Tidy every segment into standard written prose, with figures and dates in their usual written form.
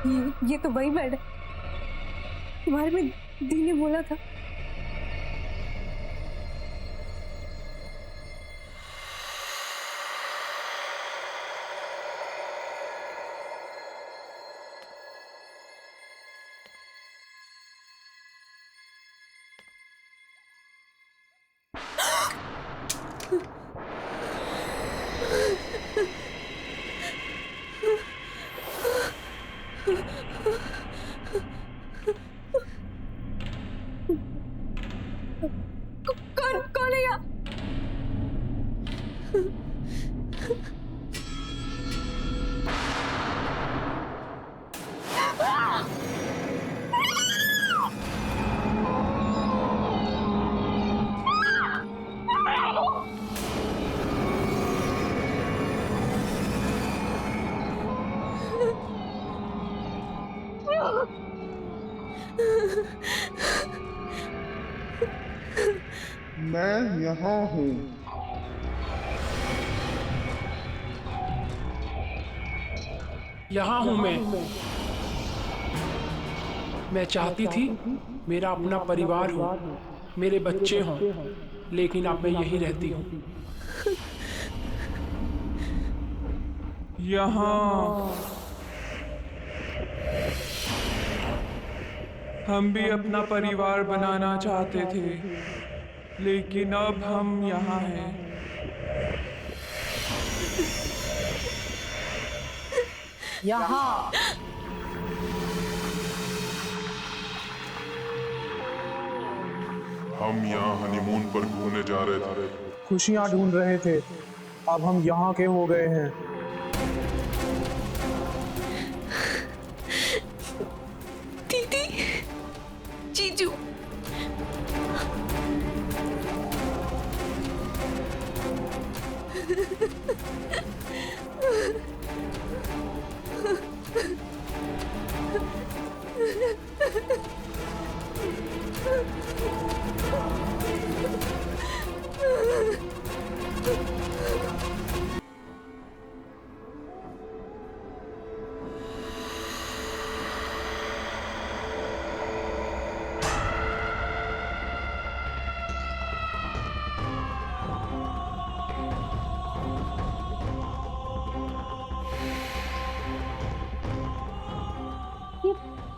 ये तो वही बेड है तुम्हारे में दी ने बोला था। कौन है यहाँ? मैं यहाँ हूँ। यहाँ हूँ मैं चाहती थी मेरा अपना परिवार हो, मेरे बच्चे हों, लेकिन अब मैं यहीं रहती हूँ। यहाँ हम भी अपना परिवार बनाना चाहते थे, लेकिन अब हम यहाँ हैं। यहाँ हम यहाँ हनीमून पर घूमने जा रहे थे। खुशियाँ ढूंढ रहे थे, अब हम यहाँ के हो गए हैं। दीदी, जीजू,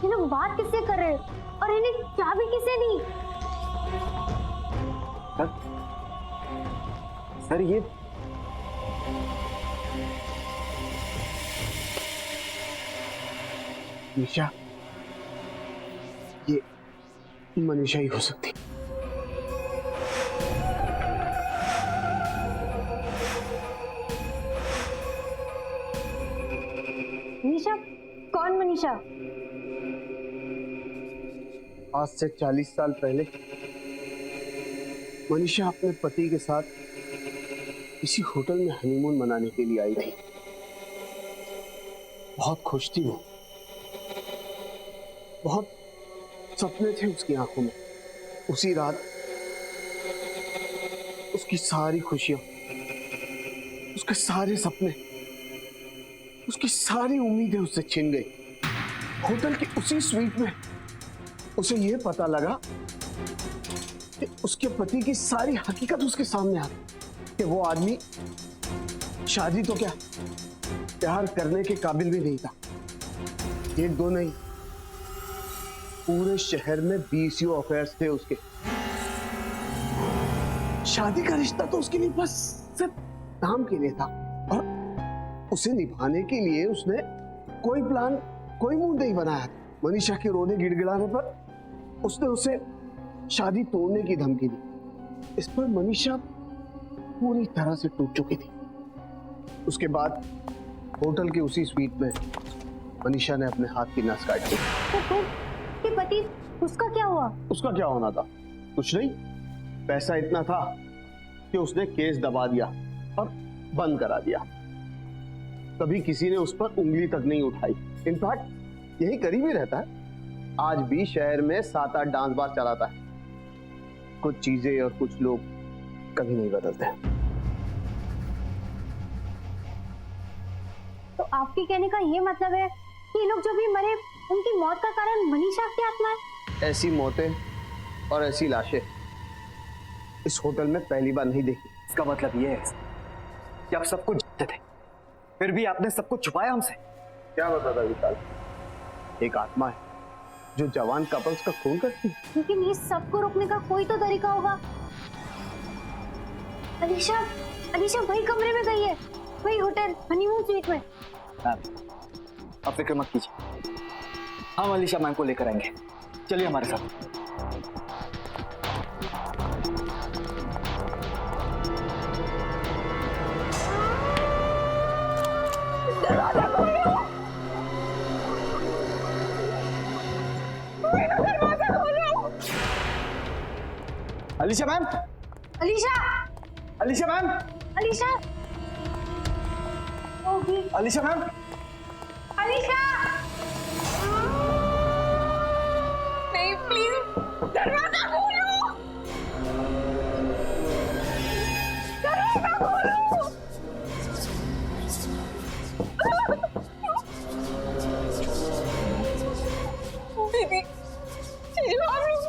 ये लोग बात किससे कर रहे हैं और इन्हें चाबी किसने दी? सर ये निशा, ये मनीषा ही हो सकती। मनीषा? कौन मनीषा? आज से 40 साल पहले मनीषा अपने पति के साथ इसी होटल में हनीमून मनाने के लिए आई थी। बहुत खुश थी वो, बहुत सपने थे उसकी आंखों में। उसी रात उसकी सारी खुशियां, उसके सारे सपने, उसकी सारी उम्मीदें उससे छिन गई। होटल की उसी स्वीट में उसे यह पता लगा कि उसके पति की सारी हकीकत उसके सामने आ गई कि वो आदमी शादी तो क्या, प्यार करने के काबिल भी नहीं था। एक दो नहीं, पूरे शहर में 20 अफेयर्स थे उसके। शादी का रिश्ता तो उसके लिए बस सिर्फ नाम के लिए था, और उसे निभाने के लिए उसने कोई प्लान, कोई मूड नहीं बनाया। मनीषा के रोने गिड़गिड़ाने पर उसने उसे शादी तोड़ने की धमकी दी। इस पर मनीषा पूरी तरह से टूट चुकी थी। उसके बाद होटल के उसी स्वीट में मनीषा ने अपने हाथ की नस काट दी। तो पति, उसका क्या हुआ? उसका क्या होना था? कुछ नहीं, पैसा इतना था कि उसने केस दबा दिया और बंद करा दिया। कभी किसी ने उस पर उंगली तक नहीं उठाई। इनफैक्ट यही करीब ही रहता है। आज भी शहर में 7-8 डांस बार चलाता है। कुछ चीजें और कुछ लोग कभी नहीं बदलते। तो आपके कहने का ये मतलब है ये लोग जो भी मरे उनकी मौत का कारण मनीषा की आत्मा है? ऐसी मौतें और ऐसी लाशें इस होटल में पहली बार नहीं देखी। इसका मतलब ये है कि आप सब कुछ जानते थे, फिर भी आपने सब कुछ छुपाया हमसे। क्या बता था विशाल? एक आत्मा है जो जवान कपल्स का खून करती है। लेकिन ये सबको रोकने का कोई तो तरीका होगा। अलीशा वही कमरे में गई है, वही होटल हनीमून स्वीट में। आप फिक्र मत कीजिए, हम अलीशा मैम को लेकर आएंगे। चलिए हमारे साथ। दरवाजा खोलो, दरवाजा खोलो। Alisha ma'am, Alisha Alisha ma'am, Alisha okay Alisha ma'am, Alisha नहीं, प्लीज दरवाजा खोलो, दरवाजा खोलो। दीदी चीजू आप लोग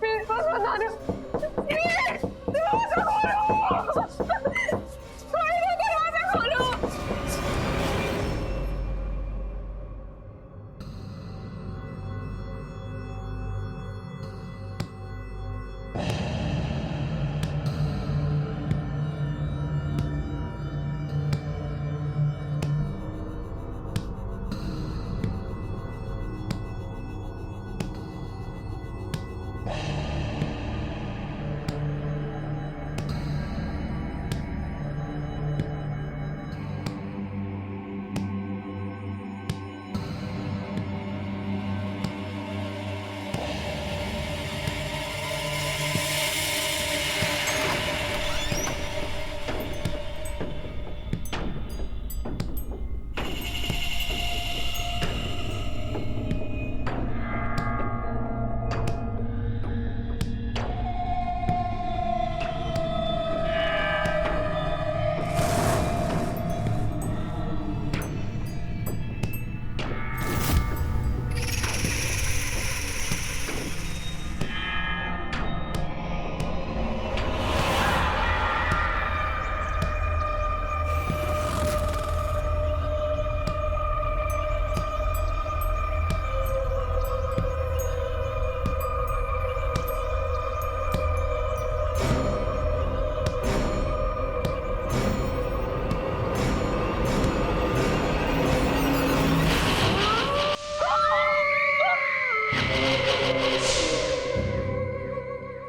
मेरे पास बता रहे हो, प्लीज दरवाजा खोलो, दरवाजा खोलो।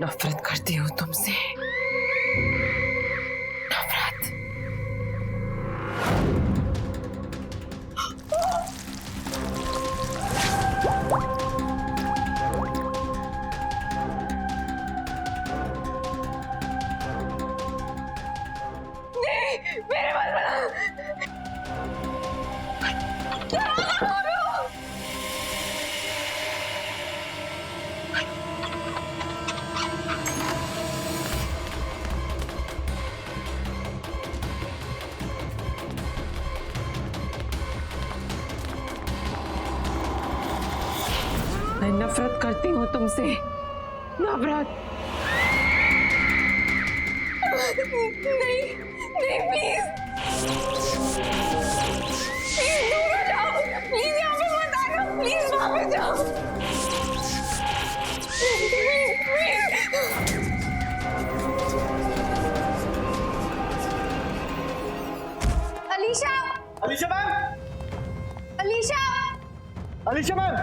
नफरत करती हूँ तुमसे, नफरत। नहीं, मेरे पास बना। दरवाजा खोलो। मैं नफरत करती हूँ तुमसे, नफरत। नहीं नहीं, प्लीज प्लीज दूर हो जाओ, प्लीज यहाँ पे मत आना, प्लीज वहां पे जाओ, please please. Alisha Alisha ma'am, Alisha Alisha ma'am.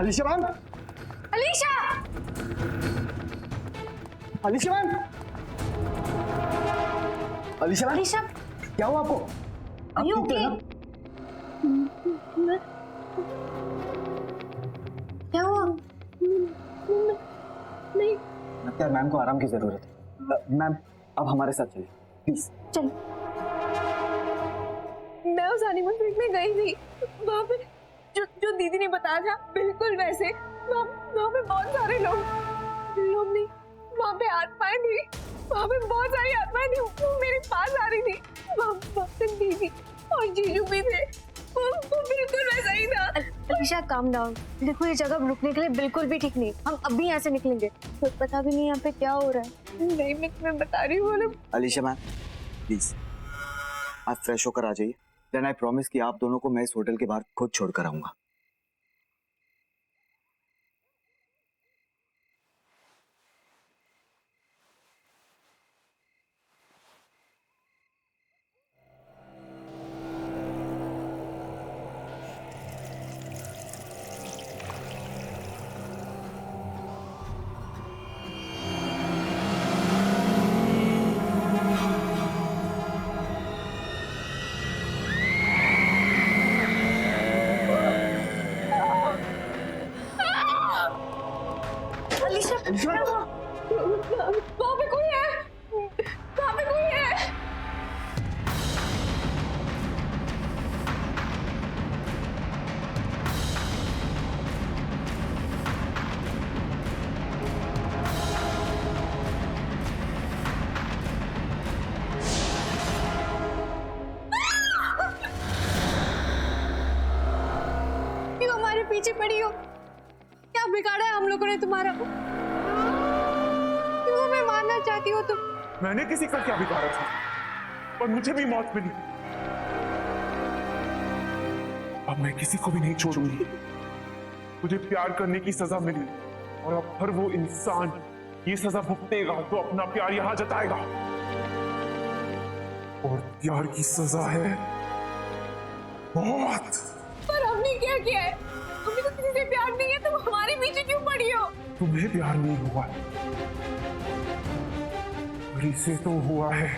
Alisha ma'am, Alisha Alisha ma'am, Alisha ma'am, Alisha क्या हुआ आपको? Are you okay? क्या हुआ? नहीं लगता है मैम को आराम की जरूरत है। मैम अब हमारे साथ चलिए प्लीज। चल। मैं उस हनीमून स्वीट में गई थी, वहाँ पे जो दीदी ने बताया था बिल्कुल वैसे। वहाँ पे बहुत सारे लोग नहीं, वहाँ पे आत्माएं थी, वहाँ पे बहुत सारी आत्माएं थी, वो मेरे पास आ रही थी। वहाँ पे दीदी और जीजू भी थे, वो बिल्कुल वैसा ही था। Alisha calm down. देखो ये जगह रुकने के लिए बिल्कुल भी ठीक नहीं। हम अभी यहाँ से निकलेंगे, तो पता भी नहीं यहाँ पे क्या हो रहा है। नहीं, मैं बता रही हूँ। अलीशा मैम प्लीज आप फ्रेश होकर आ जाइए। देन आई प्रॉमिस कि आप दोनों को मैं इस होटल के बाहर खुद छोड़कर आऊंगा। वहाँ पे कोई है, वहाँ पे कोई है। क्यों हमारे पीछे पड़ी हो? क्या बिगाड़ा है हम लोगों ने तुम्हारा? क्यों हमें मारना चाहती हो तुम? मैंने किसी का क्या बिगाड़ा था, और मुझे भी मौत मिली। अब मैं किसी को भी नहीं छोड़ूंगी। मुझे प्यार करने की सजा मिली, और अब हर वो इंसान ये सजा भुगतेगा तो अपना प्यार यहां जताएगा। और प्यार की सजा है मौत। पर हमने क्या किया है? हमें तो किसी से प्यार नहीं है, तुम हमारे पीछे क्यों पड़ी हो? तुम्हें प्यार नहीं हुआ, से तो हुआ है।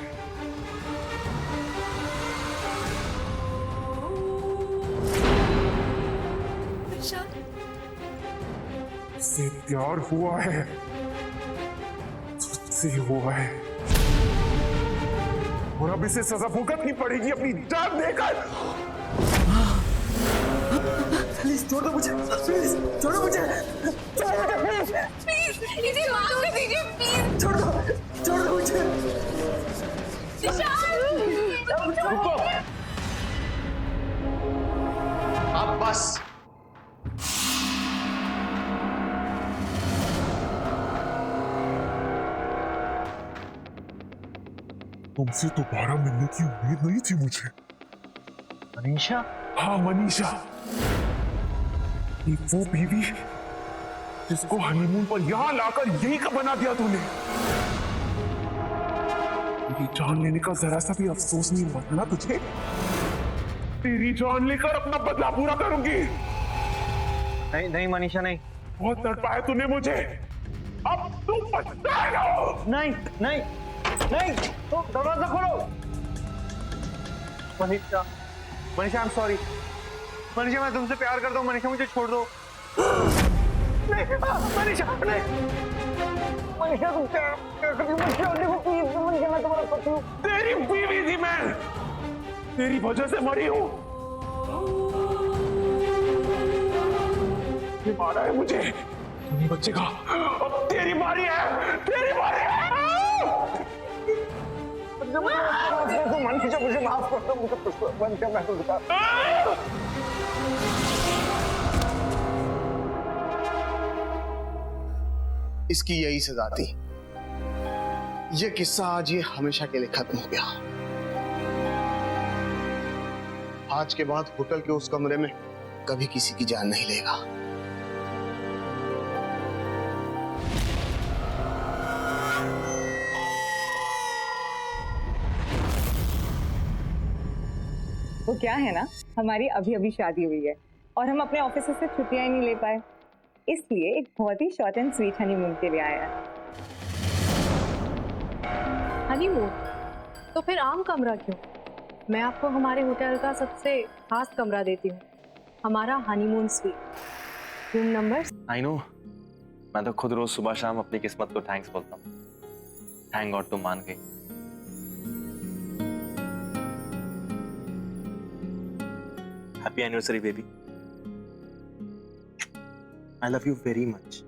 से प्यार हुआ है, तुझसे हुआ है, और अब इसे सजा भुगतनी पड़ेगी अपनी जान देकर। प्लीज छोड़ दो मुझे, प्लीज छोड़ो मुझे, प्लीज इसे माफ कर दीजिए, प्लीज छोड़ दो मुझे। रुको, अब बस। तुमसे दोबारा मिलने की उम्मीद नहीं थी मुझे। मनीषा? हाँ मनीषा, ये वो बीवी जिसको हनीमून पर यहां लाकर यही का बना दिया तूने। मेरी जान लेने का जरा सा भी अफसोस नहीं हुआ ना तुझे? तेरी जान लेकर अपना बदला पूरा करूंगी। नहीं नहीं मनीषा नहीं। बहुत तड़पाया तूने मुझे, अब तू पछताएगा। नहीं नहीं नहीं, तो दरवाजा खोलो। Manisha, Manisha I am sorry. Manisha मैं तुमसे प्यार करता हूँ। मनीषा मुझे छोड़ दो। नहीं मनीषा नहीं। मनीषा तुम क्या करती हो? मनीषा मैं तुम्हारा पति हूँ। तेरी बीवी थी मैं, तेरी वजह से मरी हूँ। ये मारा है मुझे, तू नहीं बचेगा। अब तेरी बारी है, तेरी बारी है। मनीषा मुझे माफ कर दो, मुझे मनीषा मैं तो बता। इसकी यही सजा थी। ये किस्सा आज ये हमेशा के लिए खत्म हो गया। आज के बाद होटल के उस कमरे में कभी किसी की जान नहीं लेगा। वो क्या है ना, हमारी अभी अभी शादी हुई है और हम अपने ऑफिस से छुट्टियां ही नहीं ले पाए, इसलिए एक बहुत ही शॉर्ट एंड स्वीट हनीमून के लिए आया है। हनीमून? तो फिर आम कमरा क्यों? मैं आपको हमारे होटल का सबसे खास कमरा देती हूँ, हमारा honeymoon sweet, room number. I know, मैं तो खुद रोज सुबह शाम अपनी किस्मत को थैंक्स बोलता हूँ। थैंक गॉड तुम मान गई। Happy anniversary baby. I love you very much.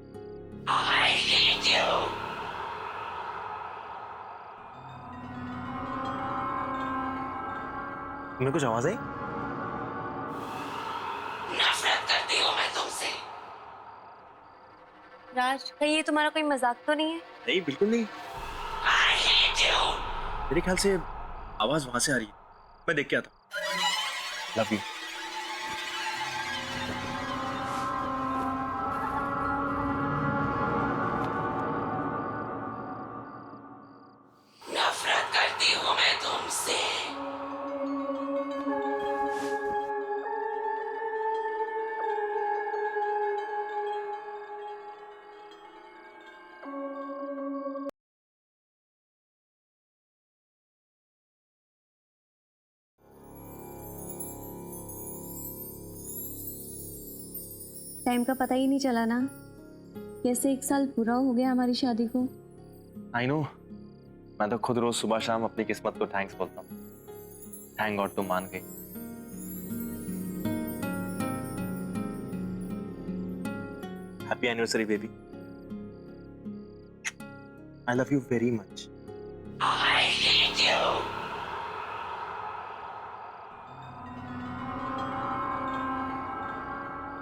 तुम्हें कुछ आवाज आई? राज, कहीं ये तुम्हारा कोई मजाक तो नहीं है? नहीं, बिल्कुल नहीं। मेरे ख्याल से आवाज वहां से आ रही है। मैं देख के आता हूं। Love you. टाइम का पता ही नहीं चला ना। कैसे 1 साल पूरा हो गया हमारी शादी को। I know. मैं तो खुद रोज सुबह शाम अपनी किस्मत को थैंक्स बोलता हूँ। थैंक गॉड तुम मान गई। Happy anniversary baby. I love you very much.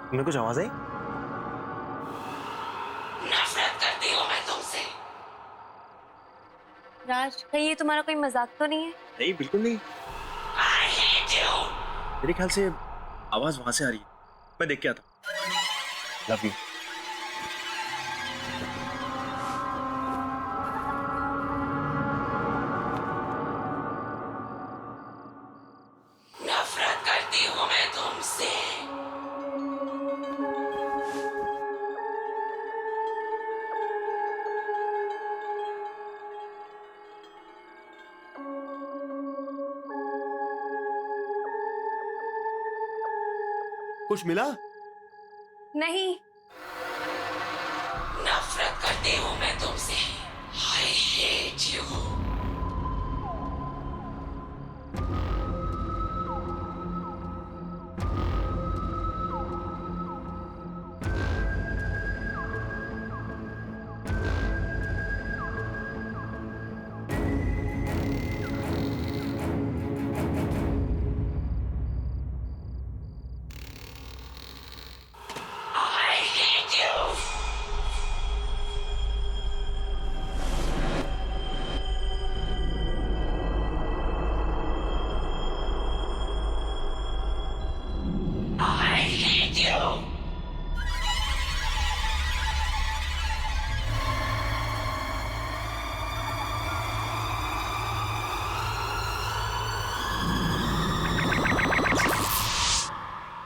तुम्हें कुछ आवाज आई? राज, कहीं ये तुम्हारा कोई मजाक तो नहीं है? नहीं, बिल्कुल नहीं। मेरे ख्याल से आवाज वहां से आ रही है। मैं देख के आता हूं। Love you. कुछ मिला? नहीं। नफरत करती हूँ मैं तुमसे। I hate you.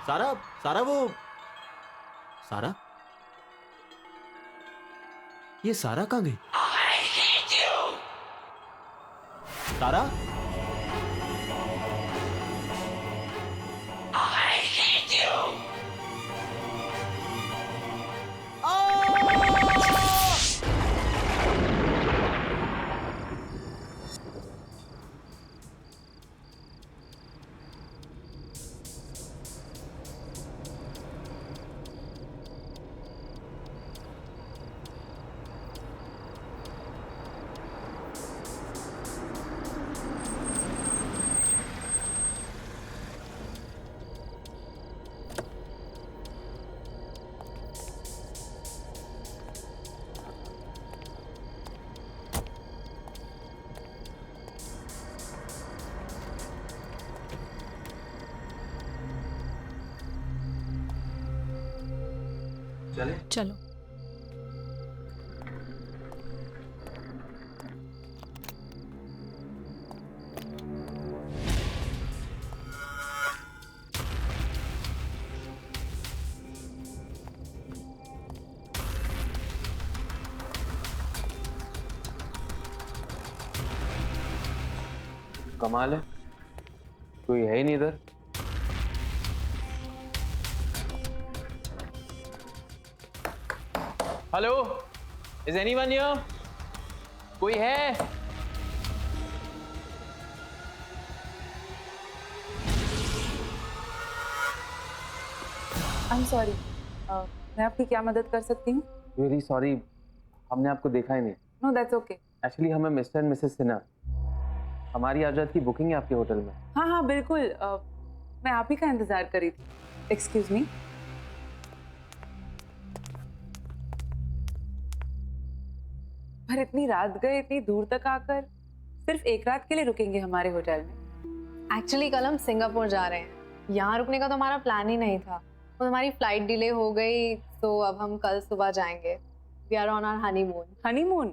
सारा, सारा वो सारा, ये सारा कहाँ गई? सारा, चले? चलो। कमाल है, कोई है ही नहीं इधर। Hello, is anyone here? कोई है? आई एम सॉरी, मैं आपकी क्या मदद कर सकती हूँ? वेरी सॉरी, हमने आपको देखा ही नहीं। No that's okay. एक्चुअली हमें मिस्टर एंड मिसेस सिन्हा, हमारी आज रात की बुकिंग है आपके होटल में। हाँ हाँ बिल्कुल, मैं आप ही का इंतजार कर रही थी। Excuse me. पर इतनी रात गए, इतनी दूर तक आकर सिर्फ एक रात के लिए रुकेंगे हमारे होटल में? एक्चुअली कल हम सिंगापुर जा रहे हैं, यहाँ रुकने का तो हमारा प्लान ही नहीं था। तो हमारी फ्लाइट डिले हो गई, तो अब हम कल सुबह जाएंगे। We are on our honeymoon. Honeymoon?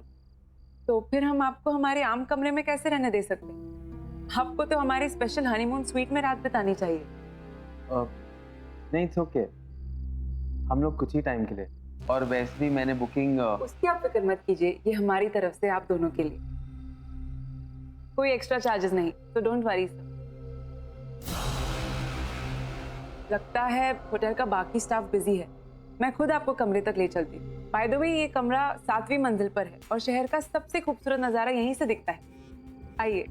तो फिर हम आपको हमारे आम कमरे में कैसे रहने दे सकते हैं? आपको तो हमारे स्पेशल हनीमून स्वीट में रात बितानी चाहिए। नहीं, इट्स ओके, हम लोग कुछ ही टाइम के लिए, और वैसे भी मैंने बुकिंग उसकी आप फिक्र मत कीजिए, ये हमारी तरफ से आप दोनों के लिए कोई एक्स्ट्रा चार्जेस नहीं, तो डोंट वरी सर। लगता है होटल का बाकी स्टाफ बिजी है, मैं खुद आपको कमरे तक ले चलती हूँ। बाय द वे, ये कमरा 7वीं मंजिल पर है और शहर का सबसे खूबसूरत नज़ारा यहीं से दिखता है। आइए।